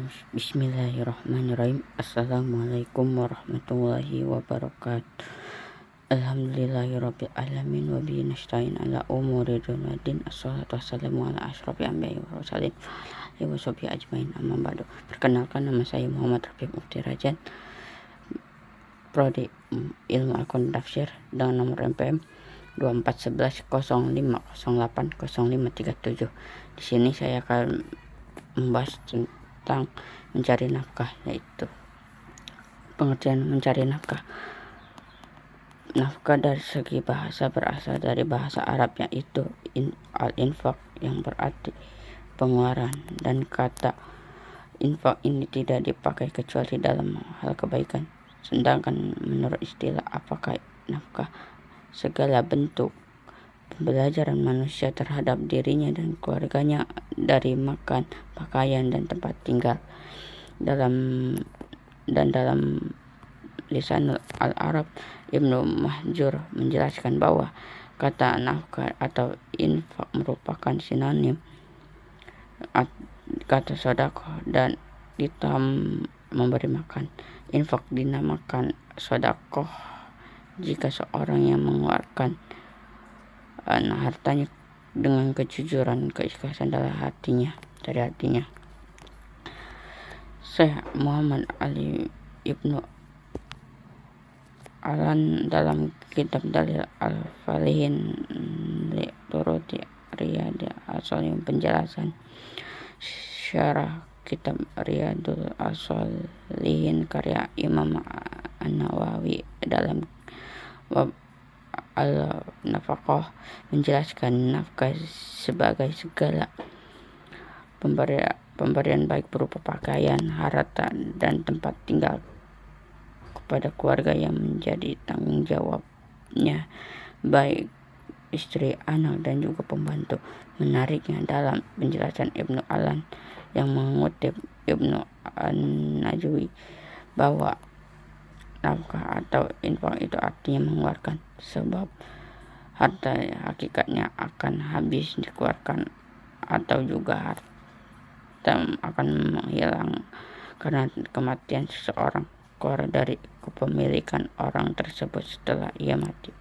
Bismillahirrahmanirrahim. Assalamualaikum warahmatullahi wabarakatuh. Alhamdulillahirabbil alamin wa bihi nasta'in ala umuri dunya waddin. Assalatu wassalamu ala asyrofil anbiya'i wal mursalin wa sahbihi ajmain, amma ba'du. Perkenalkan, nama saya Muhammad Rafiq Mufti Rajan, Prodi Ilmu Al-Quran Tafsir, dengan nomor MPM 241105080537. Di sini saya akan membahas tentang mencari nafkah, yaitu pengertian mencari nafkah. Nafkah dari segi bahasa berasal dari bahasa Arab, yaitu al-infaq, yang berarti pengeluaran, dan kata infak ini tidak dipakai kecuali dalam hal kebaikan. Sedangkan menurut istilah apakah nafkah, segala bentuk pembelajaran manusia terhadap dirinya dan keluarganya, dari makan, pakaian, dan tempat tinggal. Dalam lisan al-Arab, Ibnu Mahjur menjelaskan bahwa kata nafkah atau infak merupakan sinonim kata sedekah dan ditam memberi makan. Infak dinamakan sedekah jika seorang yang mengeluarkan hartanya dengan kejujuran, keikhlasan dari hatinya. Syekh Muhammad Ali Ibnu Alan dalam kitab Dalil Al-Falihin li Turuti Riyadi As-Shalihin, penjelasan syarah kitab Riyadul As-Shalihin karya Imam An-Nawawi dalam bab al-nafaqah, menjelaskan nafkah sebagai segala pemberian baik berupa pakaian, harta, dan tempat tinggal kepada keluarga yang menjadi tanggung jawabnya, baik istri, anak, dan juga pembantu. Menariknya, dalam penjelasan Ibnu Alan yang mengutip Ibnu An-Najwi bahwa nafkah atau infak itu artinya mengeluarkan, sebab harta hakikatnya akan habis dikeluarkan, atau juga harta akan menghilang karena kematian seseorang, keluar dari kepemilikan orang tersebut setelah ia mati.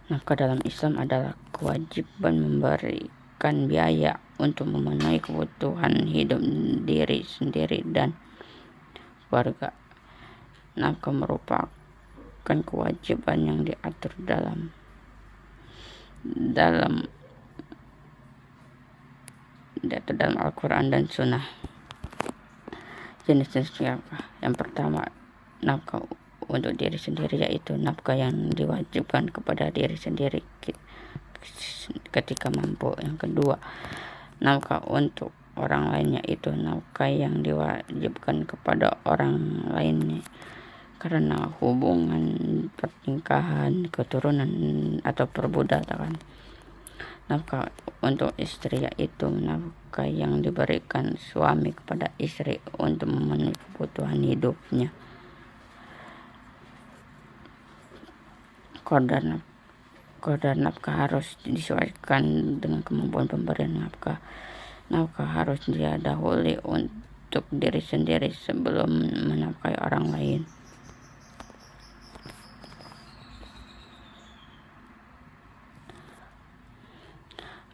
Nafkah dalam Islam adalah kewajiban memberikan biaya untuk memenuhi kebutuhan hidup diri sendiri dan keluarga. Nafkah merupakan kewajiban yang diatur dalam Al-Quran dan Sunnah. Jenis-jenisnya yang pertama, nafkah untuk diri sendiri, yaitu nafkah yang diwajibkan kepada diri sendiri ketika mampu. Yang kedua, nafkah untuk orang lain, yaitu nafkah yang diwajibkan kepada orang lainnya karena hubungan pernikahan, keturunan, atau perbudakan. Nafkah untuk istri, yaitu nafkah yang diberikan suami kepada istri untuk memenuhi kebutuhan hidupnya. Kadar nafkah harus disesuaikan dengan kemampuan pemberian nafkah. Nafkah harus didahului untuk diri sendiri sebelum menafkahi orang lain.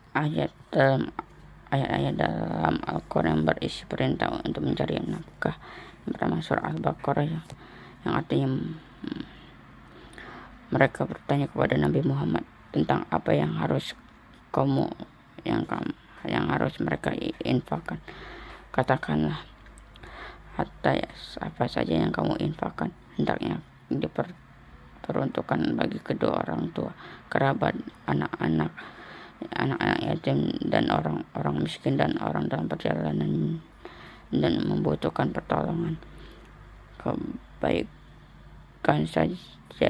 Ayat-ayat dalam Al-Quran berisi perintah untuk mencari nafkah. Yang pertama, surah Al-Baqarah yang artinya mereka bertanya kepada Nabi Muhammad tentang apa yang harus mereka infakkan. Katakanlah, harta apa saja yang kamu infakkan hendaknya diperuntukkan bagi kedua orang tua, kerabat, anak-anak yatim, dan orang miskin, dan orang dalam perjalanan dan membutuhkan pertolongan. Kebaikan saja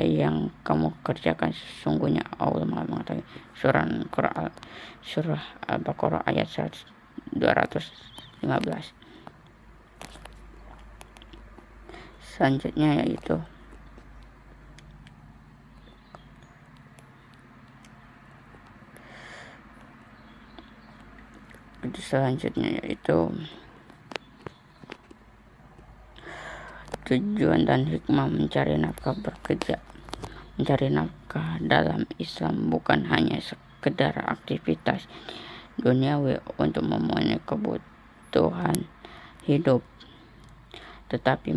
yang kamu kerjakan, sesungguhnya Allah Maha mengetahui. Surah Al-Baqarah ayat 215. Selanjutnya yaitu tujuan dan hikmah mencari nafkah bekerja. Mencari nafkah dalam Islam bukan hanya sekedar aktivitas duniawi untuk memenuhi kebutuhan hidup, tetapi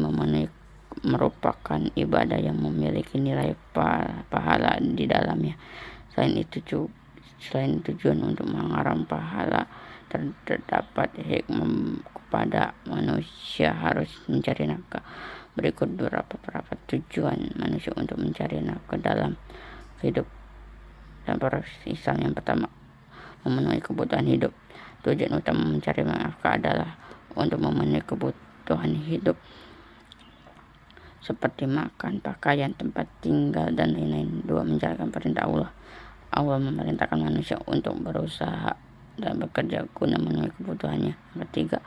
merupakan ibadah yang memiliki nilai pahala di dalamnya. Selain tujuan untuk mengharap pahala, terdapat hikmah kepada manusia harus mencari nafkah. Berikut beberapa tujuan manusia untuk mencari nafkah dalam hidup dan Islam. Yang pertama, memenuhi kebutuhan hidup. Tujuan utama mencari nafkah adalah untuk memenuhi kebutuhan hidup seperti makan, pakaian, tempat tinggal, dan lain-lain. Dua, menjalankan perintah Allah. Allah memerintahkan manusia untuk berusaha dan bekerja guna memenuhi kebutuhannya. Yang ketiga,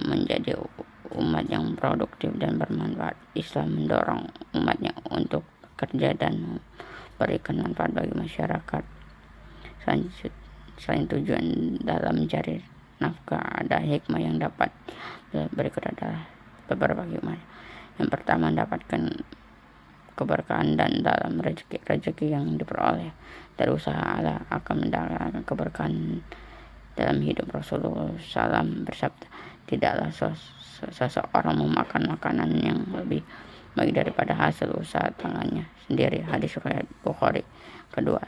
menjadi umat yang produktif dan bermanfaat. Islam mendorong umatnya untuk bekerja dan memberikan manfaat bagi masyarakat. Selain tujuan dalam mencari nafkah, ada hikmah yang dapat berikut adalah beberapa hikmah. Yang pertama, mendapatkan keberkahan dan dalam rezeki yang diperoleh dari usaha. Allah akan mendapatkan keberkahan dalam hidup. Rasulullah SAW bersabda, tidaklah seseorang memakan makanan yang lebih baik daripada hasil usaha tangannya sendiri. Hadis riwayat Bukhari. Kedua,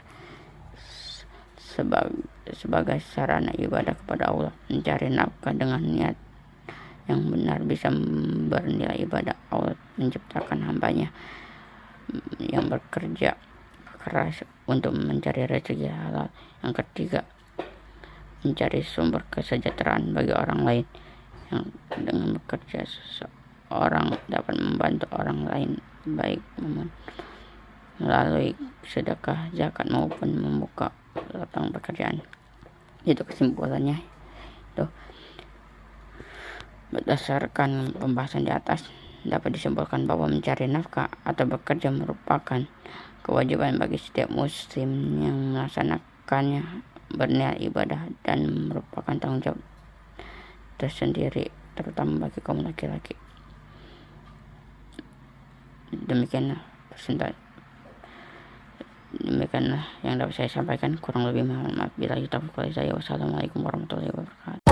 sebagai sarana ibadah kepada Allah. Mencari nafkah dengan niat yang benar bisa bernilai ibadah. Allah menciptakan hambanya yang bekerja keras untuk mencari rezeki halal. Yang ketiga, mencari sumber kesejahteraan bagi orang lain. Yang dengan bekerja, seseorang dapat membantu orang lain, baik melalui sedekah, zakat, maupun membuka lapangan pekerjaan. Itu kesimpulannya. Tuh, berdasarkan pembahasan di atas, dapat disimpulkan bahwa mencari nafkah atau bekerja merupakan kewajiban bagi setiap muslim yang melaksanakannya bernilai ibadah dan merupakan tanggung jawab tersendiri, terutama bagi kaum laki-laki. Demikianlah yang dapat saya sampaikan. Kurang lebih mohon maaf bila kita. Wassalamualaikum warahmatullahi wabarakatuh.